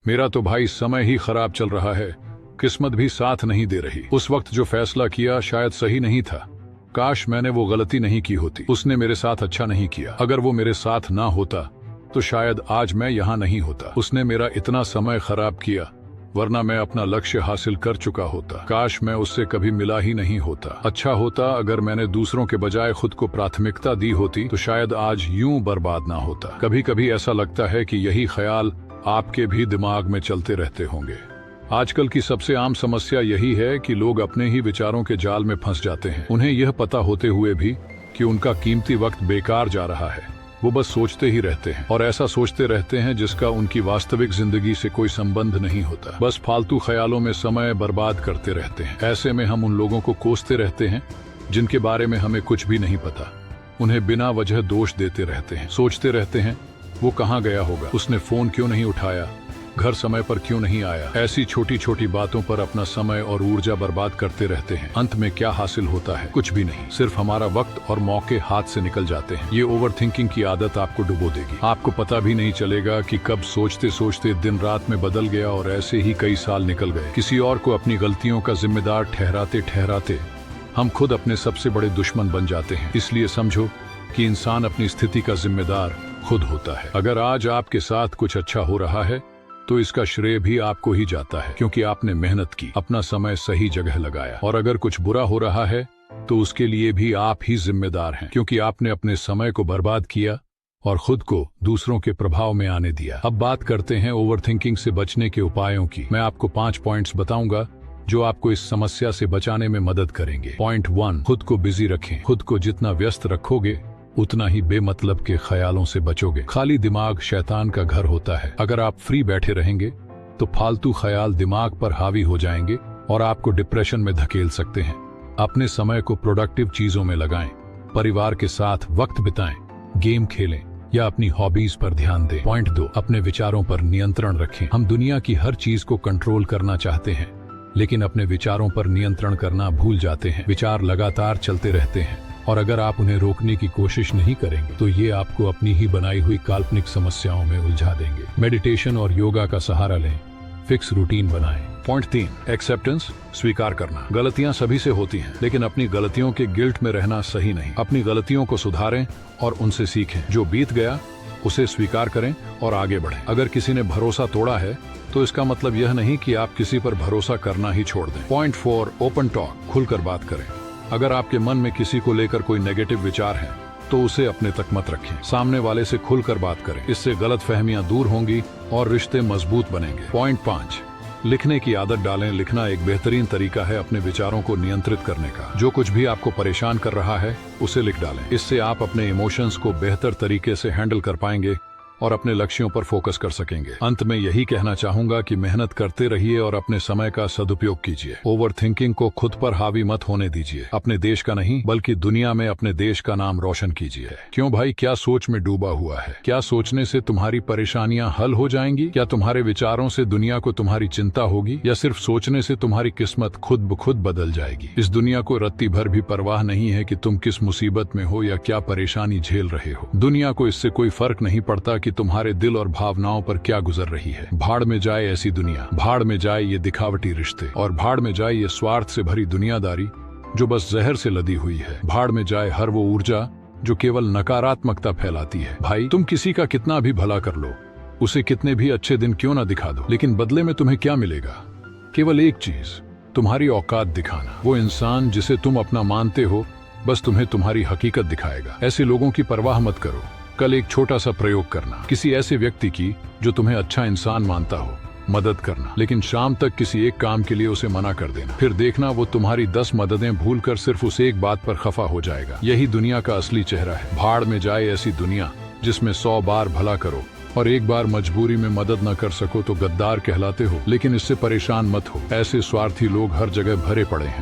मेरा तो भाई समय ही खराब चल रहा है, किस्मत भी साथ नहीं दे रही। उस वक्त जो फैसला किया शायद सही नहीं था। काश मैंने वो गलती नहीं की होती। उसने मेरे साथ अच्छा नहीं किया। अगर वो मेरे साथ ना होता तो शायद आज मैं यहाँ नहीं होता। उसने मेरा इतना समय खराब किया, वरना मैं अपना लक्ष्य हासिल कर चुका होता। काश मैं उससे कभी मिला ही नहीं होता। अच्छा होता अगर मैंने दूसरों के बजाय खुद को प्राथमिकता दी होती तो शायद आज यूं बर्बाद ना होता। कभी कभी ऐसा लगता है कि यही ख्याल आपके भी दिमाग में चलते रहते होंगे। आजकल की सबसे आम समस्या यही है कि लोग अपने ही विचारों के जाल में फंस जाते हैं। उन्हें यह पता होते हुए भी कि उनका कीमती वक्त बेकार जा रहा है, वो बस सोचते ही रहते हैं और ऐसा सोचते रहते हैं जिसका उनकी वास्तविक जिंदगी से कोई संबंध नहीं होता। बस फालतू ख्यालों में समय बर्बाद करते रहते हैं। ऐसे में हम उन लोगों को कोसते रहते हैं जिनके बारे में हमें कुछ भी नहीं पता। उन्हें बिना वजह दोष देते रहते हैं। सोचते रहते हैं वो कहाँ गया होगा, उसने फोन क्यों नहीं उठाया, घर समय पर क्यों नहीं आया। ऐसी छोटी छोटी बातों पर अपना समय और ऊर्जा बर्बाद करते रहते हैं। अंत में क्या हासिल होता है? कुछ भी नहीं। सिर्फ हमारा वक्त और मौके हाथ से निकल जाते हैं। ये ओवर थिंकिंग की आदत आपको डुबो देगी। आपको पता भी नहीं चलेगा कि कब सोचते सोचते दिन रात में बदल गया और ऐसे ही कई साल निकल गए। किसी और को अपनी गलतियों का जिम्मेदार ठहराते ठहराते हम खुद अपने सबसे बड़े दुश्मन बन जाते हैं। इसलिए समझो कि इंसान अपनी स्थिति का जिम्मेदार खुद होता है। अगर आज आपके साथ कुछ अच्छा हो रहा है तो इसका श्रेय भी आपको ही जाता है, क्योंकि आपने मेहनत की, अपना समय सही जगह लगाया। और अगर कुछ बुरा हो रहा है तो उसके लिए भी आप ही जिम्मेदार हैं, क्योंकि आपने अपने समय को बर्बाद किया और खुद को दूसरों के प्रभाव में आने दिया। अब बात करते हैं ओवरथिंकिंग से बचने के उपायों की। मैं आपको 5 पॉइंट्स बताऊंगा जो आपको इस समस्या से बचाने में मदद करेंगे। पॉइंट 1, खुद को बिजी रखें। खुद को जितना व्यस्त रखोगे उतना ही बेमतलब के ख्यालों से बचोगे। खाली दिमाग शैतान का घर होता है। अगर आप फ्री बैठे रहेंगे तो फालतू ख्याल दिमाग पर हावी हो जाएंगे और आपको डिप्रेशन में धकेल सकते हैं। अपने समय को प्रोडक्टिव चीजों में लगाएं, परिवार के साथ वक्त बिताएं, गेम खेलें या अपनी हॉबीज पर ध्यान दें। पॉइंट 2, अपने विचारों पर नियंत्रण रखें। हम दुनिया की हर चीज को कंट्रोल करना चाहते हैं, लेकिन अपने विचारों पर नियंत्रण करना भूल जाते हैं। विचार लगातार चलते रहते हैं और अगर आप उन्हें रोकने की कोशिश नहीं करेंगे तो ये आपको अपनी ही बनाई हुई काल्पनिक समस्याओं में उलझा देंगे। मेडिटेशन और योगा का सहारा लें, फिक्स रूटीन बनाएं। पॉइंट 3, एक्सेप्टेंस, स्वीकार करना। गलतियां सभी से होती हैं, लेकिन अपनी गलतियों के गिल्ट में रहना सही नहीं। अपनी गलतियों को सुधारें और उनसे सीखें। जो बीत गया उसे स्वीकार करें और आगे बढ़ें। अगर किसी ने भरोसा तोड़ा है तो इसका मतलब यह नहीं कि आप किसी पर भरोसा करना ही छोड़ दें। पॉइंट 4, ओपन टॉक, खुलकर बात करें। अगर आपके मन में किसी को लेकर कोई नेगेटिव विचार है तो उसे अपने तक मत रखें। सामने वाले से खुलकर बात करें। इससे गलतफहमियां दूर होंगी और रिश्ते मजबूत बनेंगे। पॉइंट 5, लिखने की आदत डालें। लिखना एक बेहतरीन तरीका है अपने विचारों को नियंत्रित करने का। जो कुछ भी आपको परेशान कर रहा है उसे लिख डालें। इससे आप अपने इमोशंस को बेहतर तरीके से हैंडल कर पाएंगे और अपने लक्ष्यों पर फोकस कर सकेंगे। अंत में यही कहना चाहूंगा कि मेहनत करते रहिए और अपने समय का सदुपयोग कीजिए। ओवर थिंकिंग को खुद पर हावी मत होने दीजिए। अपने देश का नहीं बल्कि दुनिया में अपने देश का नाम रोशन कीजिए। क्यों भाई, क्या सोच में डूबा हुआ है? क्या सोचने से तुम्हारी परेशानियां हल हो जाएंगी? क्या तुम्हारे विचारों से दुनिया को तुम्हारी चिंता होगी, या सिर्फ सोचने से तुम्हारी किस्मत खुद ब खुद बदल जाएगी? इस दुनिया को रत्ती भर भी परवाह नहीं है कि तुम किस मुसीबत में हो या क्या परेशानी झेल रहे हो। दुनिया को इससे कोई फर्क नहीं पड़ता कि तुम्हारे दिल और भावनाओं पर क्या गुजर रही है। भाड़ में जाए ऐसी दुनिया, भाड़ में जाए ये दिखावटी रिश्ते, और भाड़ में जाए ये स्वार्थ से भरी दुनियादारी जो बस जहर से लदी हुई है। भाड़ में जाए हर वो ऊर्जा जो केवल नकारात्मकता फैलाती है। भाई, तुम किसी का कितना भी भला कर लो, उसे कितने भी अच्छे दिन क्यों ना दिखा दो, लेकिन बदले में तुम्हें क्या मिलेगा? केवल एक चीज, तुम्हारी औकात दिखाना। वो इंसान जिसे तुम अपना मानते हो बस तुम्हें तुम्हारी हकीकत दिखाएगा। ऐसे लोगों की परवाह मत करो। कल एक छोटा सा प्रयोग करना, किसी ऐसे व्यक्ति की जो तुम्हें अच्छा इंसान मानता हो मदद करना, लेकिन शाम तक किसी एक काम के लिए उसे मना कर देना। फिर देखना वो तुम्हारी 10 मददें भूलकर सिर्फ उस एक बात पर खफा हो जाएगा। यही दुनिया का असली चेहरा है। भाड़ में जाए ऐसी दुनिया जिसमें 100 बार भला करो और एक बार मजबूरी में मदद न कर सको तो गद्दार कहलाते हो। लेकिन इससे परेशान मत हो, ऐसे स्वार्थी लोग हर जगह भरे पड़े हैं।